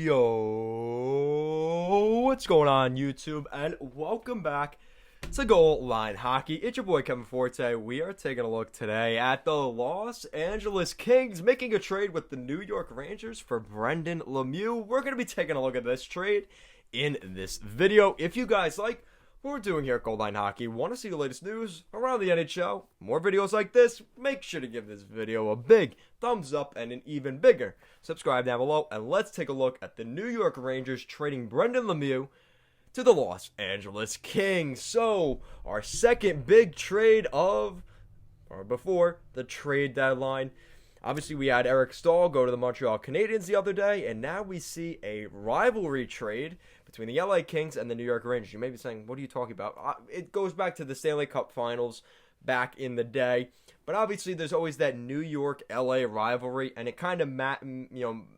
Yo, what's going on YouTube? And welcome back to Goal Line Hockey. It's your boy Kevin Forte. We are taking a look today at the Los Angeles Kings making a trade with the New York Rangers for Brendan Lemieux. We're going to be taking a look at this trade in this video. If you guys like what we're doing here at Goal Line Hockey, want to see the latest news around the NHL, more videos like this, make sure to give this video a big thumbs up and an even bigger subscribe down below. And let's take a look at the New York Rangers trading Brendan Lemieux to the Los Angeles Kings. So, our second big trade before the trade deadline. Obviously, we had Eric Staal go to the Montreal Canadiens the other day, and now we see a rivalry trade between the LA Kings and the New York Rangers. You may be saying, what are you talking about? It goes back to the Stanley Cup Finals back in the day. But obviously, there's always that New York-LA rivalry, and it kind of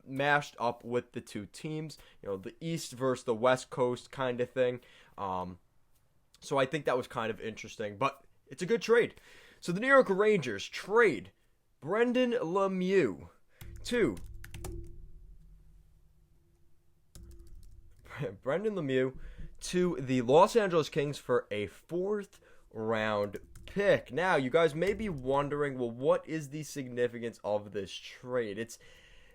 mashed up with the two teams. The East versus the West Coast kind of thing. So I think that was kind of interesting, but it's a good trade. So the New York Rangers trade Brendan Lemieux to the Los Angeles Kings for a 4th round pick. Now, you guys may be wondering, well, what is the significance of this trade? It's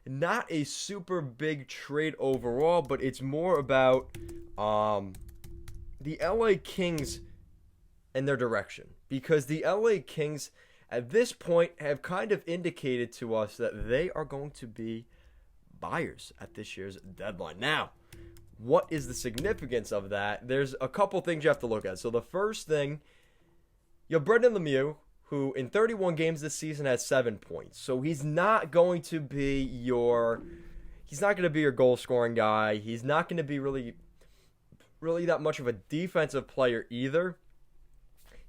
not a super big trade overall, but it's more about the LA Kings and their direction. Because the LA Kings, at this point, have kind of indicated to us that they are going to be buyers at this year's deadline. Now, what is the significance of that? There's a couple things you have to look at. So the first thing, you have Brendan Lemieux, who in 31 games this season has 7 points. So he's not going to be your goal scoring guy. He's not going to be really that much of a defensive player either.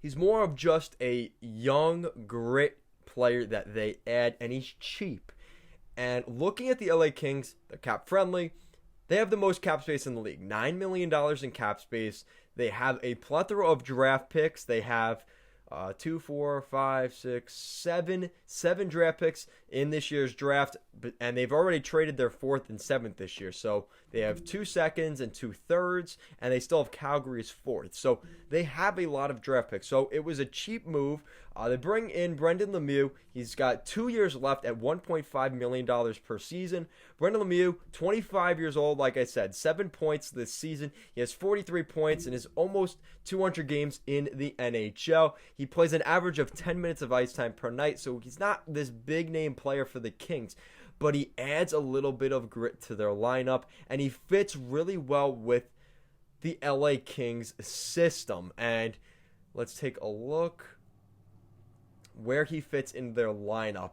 He's more of just a young grit player that they add, and he's cheap. And looking at the LA Kings, they're cap friendly. They have the most cap space in the league, $9 million in cap space. They have a plethora of draft picks. They have 7 draft picks in this year's draft, and they've already traded their 4th and 7th this year. So they have 2 seconds and 2 thirds, and they still have Calgary's 4th. So they have a lot of draft picks. So it was a cheap move. They bring in Brendan Lemieux. He's got 2 years left at $1.5 million per season. Brendan Lemieux, 25 years old, like I said, 7 points this season. He has 43 points in his almost 200 games in the NHL. He plays an average of 10 minutes of ice time per night, so he's not this big name player for the Kings, but he adds a little bit of grit to their lineup, and he fits really well with the LA Kings system. And let's take a look where he fits in their lineup.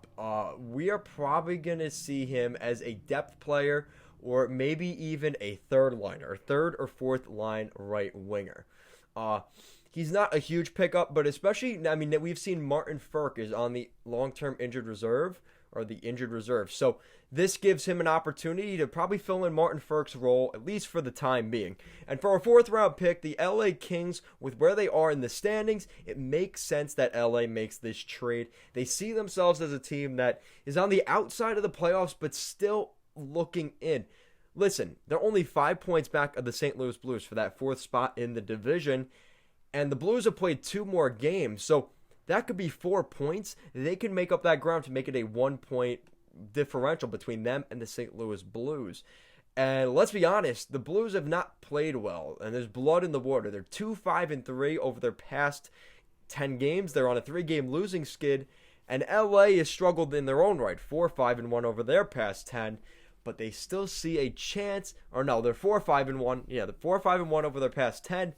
We are probably going to see him as a depth player, or maybe even a third liner, 3rd or 4th line right winger. He's not a huge pickup, but especially, we've seen Martin Frk is on the long-term injured reserve, or the injured reserve. So this gives him an opportunity to probably fill in Martin Frk's role, at least for the time being. And for a 4th round pick, the LA Kings, with where they are in the standings, it makes sense that LA makes this trade. They see themselves as a team that is on the outside of the playoffs, but still looking in. Listen, they're only 5 points back of the St. Louis Blues for that 4th spot in the division, and the Blues have played 2 more games, so that could be 4 points. They can make up that ground to make it a 1-point differential between them and the St. Louis Blues. And let's be honest, the Blues have not played well, and there's blood in the water. They're 2-5-3 over their past 10 games. They're on a 3-game losing skid, and LA has struggled in their own right, 4-5-1 over their past 10. But they still see a chance, or no, they're 4-5-1. Yeah, they're 4-5-1 over their past 10.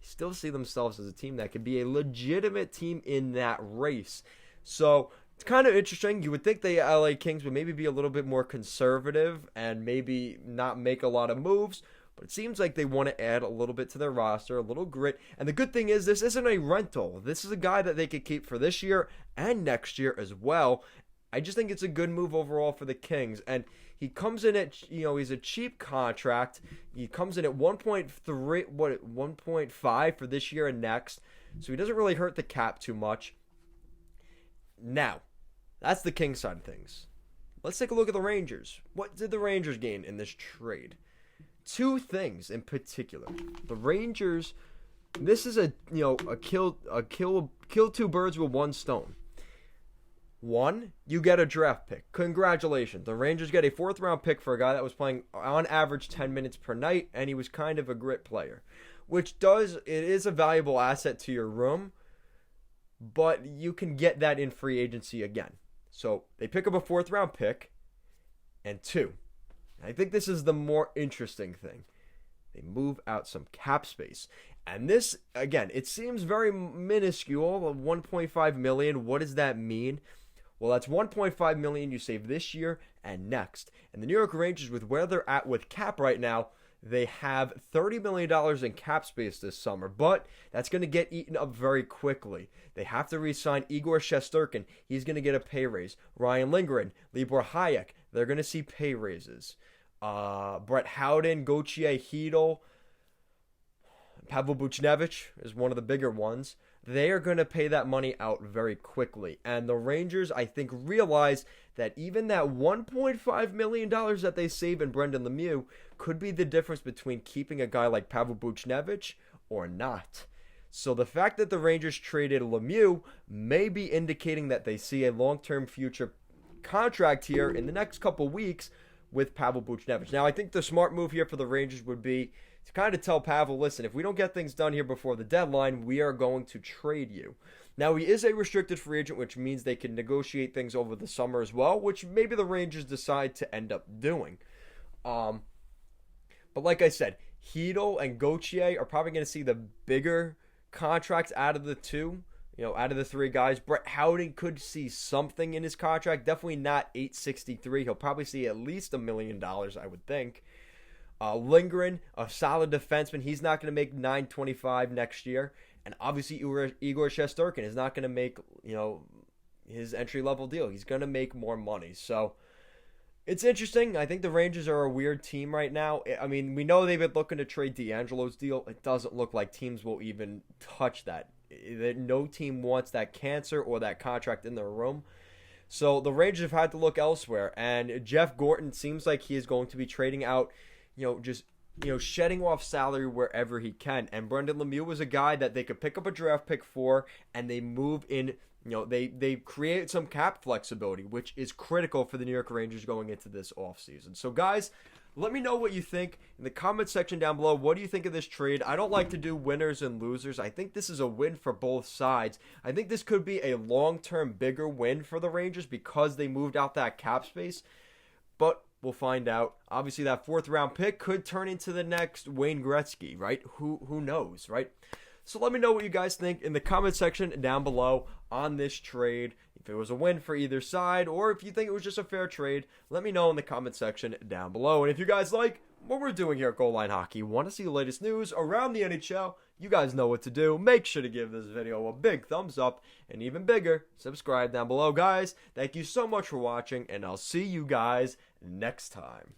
Still see themselves as a team that could be a legitimate team in that race. So it's kind of interesting. You would think the LA Kings would maybe be a little bit more conservative and maybe not make a lot of moves, but it seems like they want to add a little bit to their roster, a little grit. And the good thing is, this isn't a rental. This is a guy that they could keep for this year and next year as well. I just think it's a good move overall for the Kings. And he comes in at, he's a cheap contract. He comes in at 1.5 for this year and next. So he doesn't really hurt the cap too much. Now, that's the Kings side of things. let's take a look at the Rangers. What did the Rangers gain in this trade? Two things in particular. The Rangers, this is a kill two birds with one stone. One, you get a draft pick. Congratulations. The Rangers get a 4th-round pick for a guy that was playing on average 10 minutes per night, and he was kind of a grit player, which it is a valuable asset to your room, but you can get that in free agency again. So they pick up a 4th-round pick, and 2, I think this is the more interesting thing. They move out some cap space. And this, again, it seems very minuscule, $1.5 million. What does that mean? Well, that's $1.5 million you save this year and next. And the New York Rangers, with where they're at with cap right now, they have $30 million in cap space this summer, but that's going to get eaten up very quickly. They have to re-sign Igor Shesterkin. He's going to get a pay raise. Ryan Lindgren, Libor Hayek, they're going to see pay raises. Brett Howden, Gauthier, Hedel, Pavel Buchnevich is one of the bigger ones. They are going to pay that money out very quickly. And the Rangers, I think, realize that even that $1.5 million that they save in Brendan Lemieux could be the difference between keeping a guy like Pavel Buchnevich or not. So the fact that the Rangers traded Lemieux may be indicating that they see a long-term future contract here in the next couple weeks with Pavel Buchnevich. Now, I think the smart move here for the Rangers would be to kind of tell Pavel, listen, if we don't get things done here before the deadline, we are going to trade you. Now, he is a restricted free agent, which means they can negotiate things over the summer as well, which maybe the Rangers decide to end up doing. But like I said, Hedel and Gauthier are probably going to see the bigger contracts out of the two. Out of the 3 guys. Brett Howden could see something in his contract. Definitely not $863. He'll probably see at least $1 million, I would think. Lindgren, a solid defenseman. He's not going to make $925 next year. And obviously, Igor Shesterkin is not going to make, his entry-level deal. He's going to make more money. So, it's interesting. I think the Rangers are a weird team right now. I mean, we know they've been looking to trade D'Angelo's deal. It doesn't look like teams will even touch that. No team wants that cancer or that contract in their room. So the Rangers have had to look elsewhere. And Jeff Gorton seems like he is going to be trading out, shedding off salary wherever he can. And Brendan Lemieux was a guy that they could pick up a draft pick for, and they move in. They create some cap flexibility, which is critical for the New York Rangers going into this offseason. So, guys, let me know what you think in the comment section down below. What do you think of this trade? I don't like to do winners and losers. I think this is a win for both sides. I think this could be a long-term bigger win for the Rangers because they moved out that cap space. But we'll find out. Obviously, that 4th-round pick could turn into the next Wayne Gretzky, right? Who knows, right? So let me know what you guys think in the comment section down below on this trade. If it was a win for either side or if you think it was just a fair trade, let me know in the comment section down below. And if you guys like what we're doing here at Goal Line Hockey, want to see the latest news around the NHL, you guys know what to do. Make sure to give this video a big thumbs up and even bigger, subscribe down below. Guys, thank you so much for watching, and I'll see you guys next time.